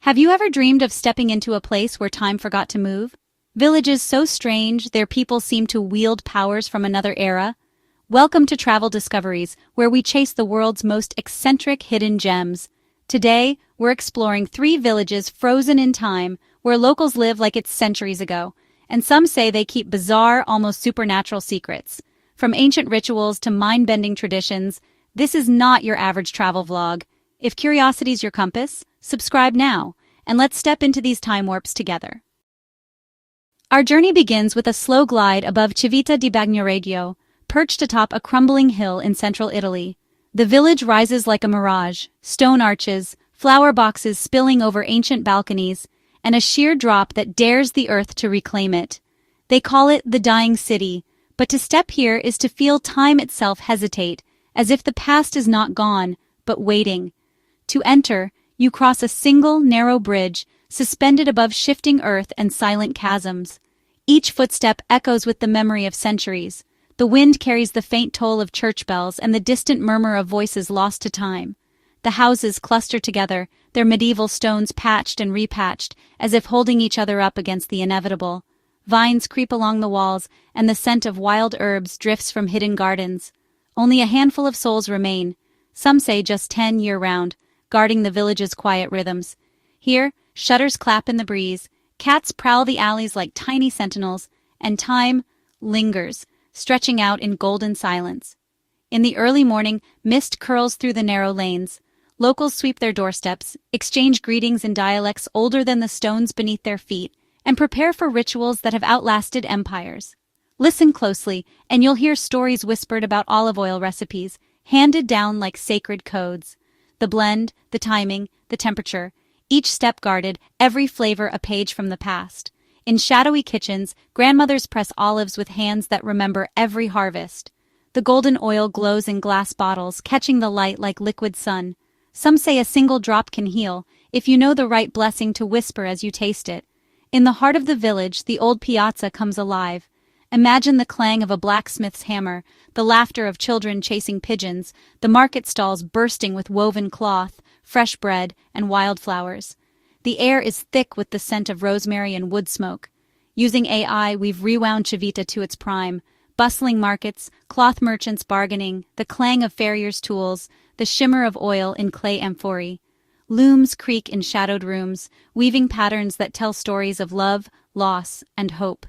Have you ever dreamed of stepping into a place where time forgot to move? Villages so strange, their people seem to wield powers from another era. Welcome to Travel Discoveries, where we chase the world's most eccentric hidden gems. Today, we're exploring 3 villages frozen in time, where locals live like it's centuries ago, and some say they keep bizarre, almost supernatural secrets. From ancient rituals to mind-bending traditions, this is not your average travel vlog. If curiosity's your compass, subscribe now, and let's step into these time warps together. Our journey begins with a slow glide above Civita di Bagnoregio, perched atop a crumbling hill in central Italy. The village rises like a mirage, stone arches, flower boxes spilling over ancient balconies, and a sheer drop that dares the earth to reclaim it. They call it the dying city, but to step here is to feel time itself hesitate, as if the past is not gone, but waiting. To enter, you cross a single, narrow bridge, suspended above shifting earth and silent chasms. Each footstep echoes with the memory of centuries. The wind carries the faint toll of church bells and the distant murmur of voices lost to time. The houses cluster together, their medieval stones patched and repatched, as if holding each other up against the inevitable. Vines creep along the walls, and the scent of wild herbs drifts from hidden gardens. Only a handful of souls remain, some say just 10 year-round, guarding the village's quiet rhythms. Here, shutters clap in the breeze, cats prowl the alleys like tiny sentinels, and time lingers, stretching out in golden silence. In the early morning, mist curls through the narrow lanes. Locals sweep their doorsteps, exchange greetings in dialects older than the stones beneath their feet, and prepare for rituals that have outlasted empires. Listen closely, and you'll hear stories whispered about olive oil recipes, handed down like sacred codes. The blend, the timing, the temperature, each step guarded, every flavor a page from the past. In shadowy kitchens, grandmothers press olives with hands that remember every harvest. The golden oil glows in glass bottles, catching the light like liquid sun. Some say a single drop can heal, if you know the right blessing to whisper as you taste it. In the heart of the village, the old piazza comes alive. Imagine the clang of a blacksmith's hammer, the laughter of children chasing pigeons, the market stalls bursting with woven cloth, fresh bread, and wildflowers. The air is thick with the scent of rosemary and wood smoke. Using AI, we've rewound Civita to its prime. Bustling markets, cloth merchants bargaining, the clang of farriers' tools, the shimmer of oil in clay amphorae. Looms creak in shadowed rooms, weaving patterns that tell stories of love, loss, and hope.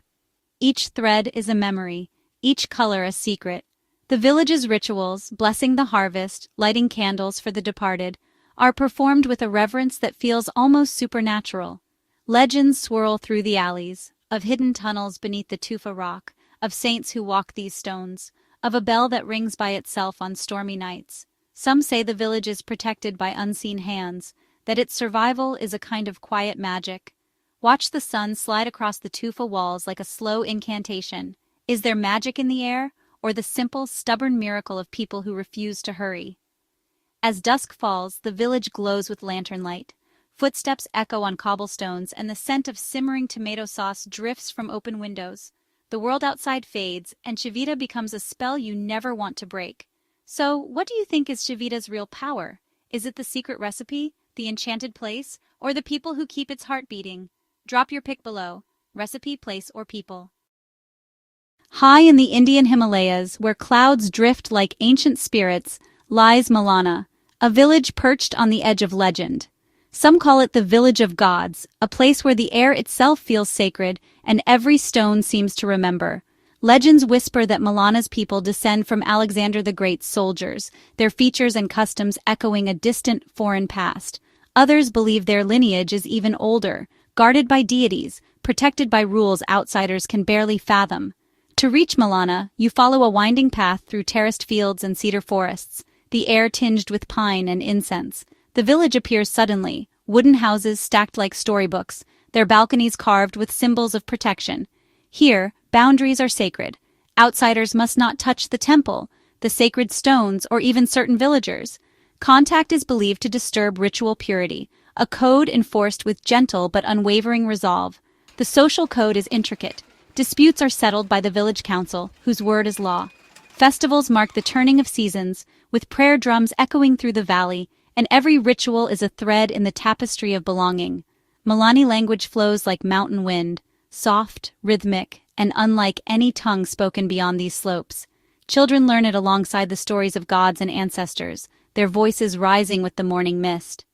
Each thread is a memory, each color a secret. The village's rituals, blessing the harvest, lighting candles for the departed, are performed with a reverence that feels almost supernatural. Legends swirl through the alleys, of hidden tunnels beneath the tufa rock, of saints who walk these stones, of a bell that rings by itself on stormy nights. Some say the village is protected by unseen hands, that its survival is a kind of quiet magic. Watch the sun slide across the tufa walls like a slow incantation. Is there magic in the air, or the simple, stubborn miracle of people who refuse to hurry? As dusk falls, the village glows with lantern light. Footsteps echo on cobblestones, and the scent of simmering tomato sauce drifts from open windows. The world outside fades, and Civita becomes a spell you never want to break. So, what do you think is Civita's real power? Is it the secret recipe, the enchanted place, or the people who keep its heart beating? Drop your pick below. Recipe, place, or people. High in the Indian Himalayas, where clouds drift like ancient spirits, lies Malana, a village perched on the edge of legend. Some call it the Village of Gods, a place where the air itself feels sacred and every stone seems to remember. Legends whisper that Malana's people descend from Alexander the Great's soldiers, their features and customs echoing a distant foreign past. Others believe their lineage is even older, guarded by deities, protected by rules outsiders can barely fathom. To reach Malana, you follow a winding path through terraced fields and cedar forests, the air tinged with pine and incense. The village appears suddenly, wooden houses stacked like storybooks, their balconies carved with symbols of protection. Here, boundaries are sacred. Outsiders must not touch the temple, the sacred stones, or even certain villagers. Contact is believed to disturb ritual purity, a code enforced with gentle but unwavering resolve. The social code is intricate. Disputes are settled by the village council, whose word is law. Festivals mark the turning of seasons, with prayer drums echoing through the valley, and every ritual is a thread in the tapestry of belonging. Malani language flows like mountain wind, soft, rhythmic, and unlike any tongue spoken beyond these slopes. Children learn it alongside the stories of gods and ancestors, their voices rising with the morning mist.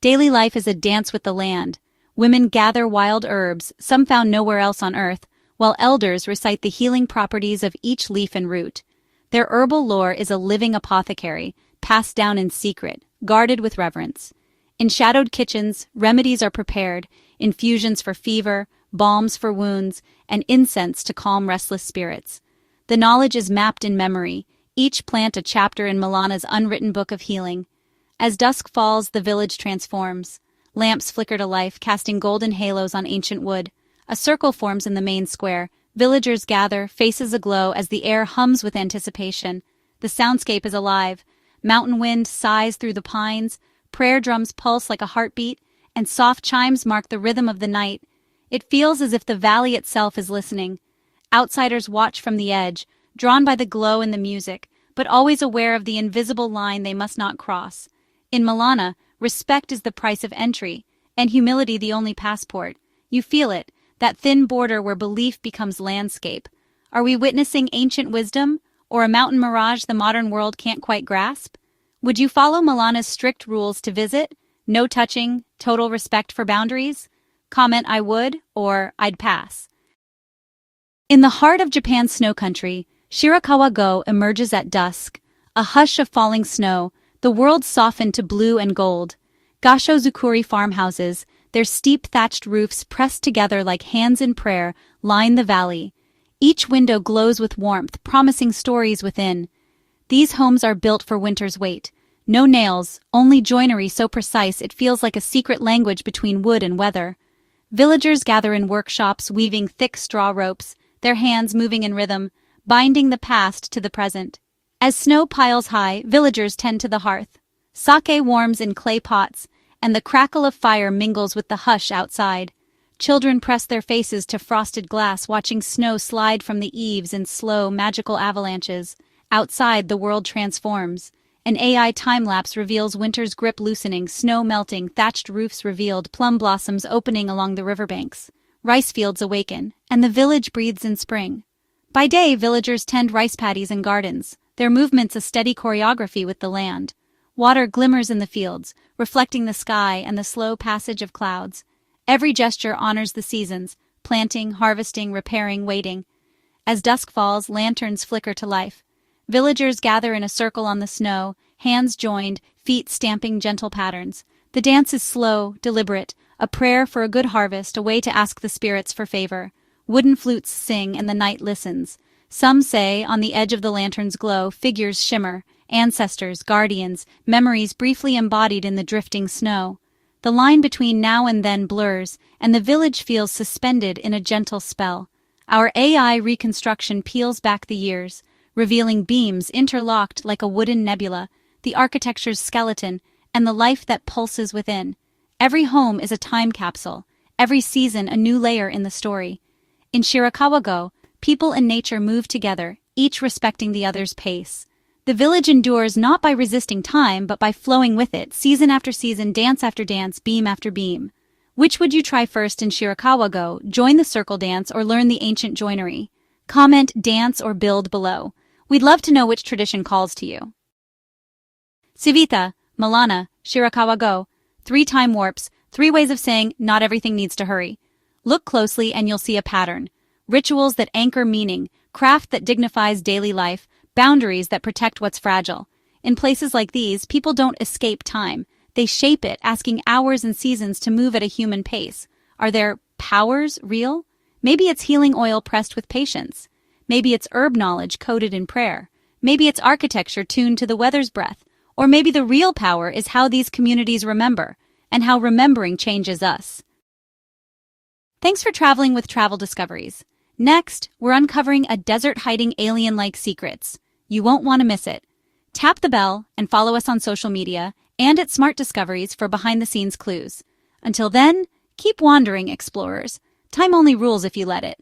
Daily life is a dance with the land. Women gather wild herbs, some found nowhere else on earth, while elders recite the healing properties of each leaf and root. Their herbal lore is a living apothecary, passed down in secret, guarded with reverence. In shadowed kitchens, remedies are prepared, infusions for fever, balms for wounds, and incense to calm restless spirits. The knowledge is mapped in memory, each plant a chapter in Malana's unwritten book of healing. As dusk falls, the village transforms. Lamps flicker to life, casting golden halos on ancient wood. A circle forms in the main square. Villagers gather, faces aglow as the air hums with anticipation. The soundscape is alive. Mountain wind sighs through the pines, prayer drums pulse like a heartbeat, and soft chimes mark the rhythm of the night. It feels as if the valley itself is listening. Outsiders watch from the edge, drawn by the glow and the music, but always aware of the invisible line they must not cross. In Malana, respect is the price of entry, and humility the only passport. You feel it, that thin border where belief becomes landscape. Are we witnessing ancient wisdom, or a mountain mirage the modern world can't quite grasp? Would you follow Malana's strict rules to visit? No touching, total respect for boundaries? Comment I would, or I'd pass. In the heart of Japan's snow country, Shirakawa-go emerges at dusk, a hush of falling snow, the world softened to blue and gold. Gasho-zukuri farmhouses, their steep thatched roofs pressed together like hands in prayer, line the valley. Each window glows with warmth, promising stories within. These homes are built for winter's wait. No nails, only joinery so precise it feels like a secret language between wood and weather. Villagers gather in workshops weaving thick straw ropes, their hands moving in rhythm, binding the past to the present. As snow piles high, villagers tend to the hearth. Sake warms in clay pots, and the crackle of fire mingles with the hush outside. Children press their faces to frosted glass, watching snow slide from the eaves in slow, magical avalanches. Outside, the world transforms. An AI time-lapse reveals winter's grip loosening, snow melting, thatched roofs revealed, plum blossoms opening along the riverbanks. Rice fields awaken, and the village breathes in spring. By day, villagers tend rice paddies and gardens, their movements a steady choreography with the land. Water glimmers in the fields, reflecting the sky and the slow passage of clouds. Every gesture honors the seasons, planting, harvesting, repairing, waiting. As dusk falls, lanterns flicker to life. Villagers gather in a circle on the snow, hands joined, feet stamping gentle patterns. The dance is slow, deliberate, a prayer for a good harvest, a way to ask the spirits for favor. Wooden flutes sing and the night listens. Some say, on the edge of the lantern's glow, figures shimmer, ancestors, guardians, memories briefly embodied in the drifting snow. The line between now and then blurs, and the village feels suspended in a gentle spell. Our AI reconstruction peels back the years, revealing beams interlocked like a wooden nebula, the architecture's skeleton, and the life that pulses within. Every home is a time capsule, every season a new layer in the story. In Shirakawa-go, people and nature move together, each respecting the other's pace. The village endures not by resisting time, but by flowing with it, season after season, dance after dance, beam after beam. Which would you try first in Shirakawa-go, join the circle dance, or learn the ancient joinery? Comment, dance, or build below. We'd love to know which tradition calls to you. Civita, Malana, Shirakawa-go. 3 time warps, 3 ways of saying not everything needs to hurry. Look closely and you'll see a pattern. Rituals that anchor meaning, craft that dignifies daily life, boundaries that protect what's fragile. In places like these, people don't escape time. They shape it, asking hours and seasons to move at a human pace. Are their powers real? Maybe it's healing oil pressed with patience. Maybe it's herb knowledge coded in prayer. Maybe it's architecture tuned to the weather's breath. Or maybe the real power is how these communities remember, and how remembering changes us. Thanks for traveling with Travel Discoveries. Next, we're uncovering a desert hiding alien-like secrets. You won't want to miss it. Tap the bell and follow us on social media and at Smart Discoveries for behind-the-scenes clues. Until then, keep wandering, explorers. Time only rules if you let it.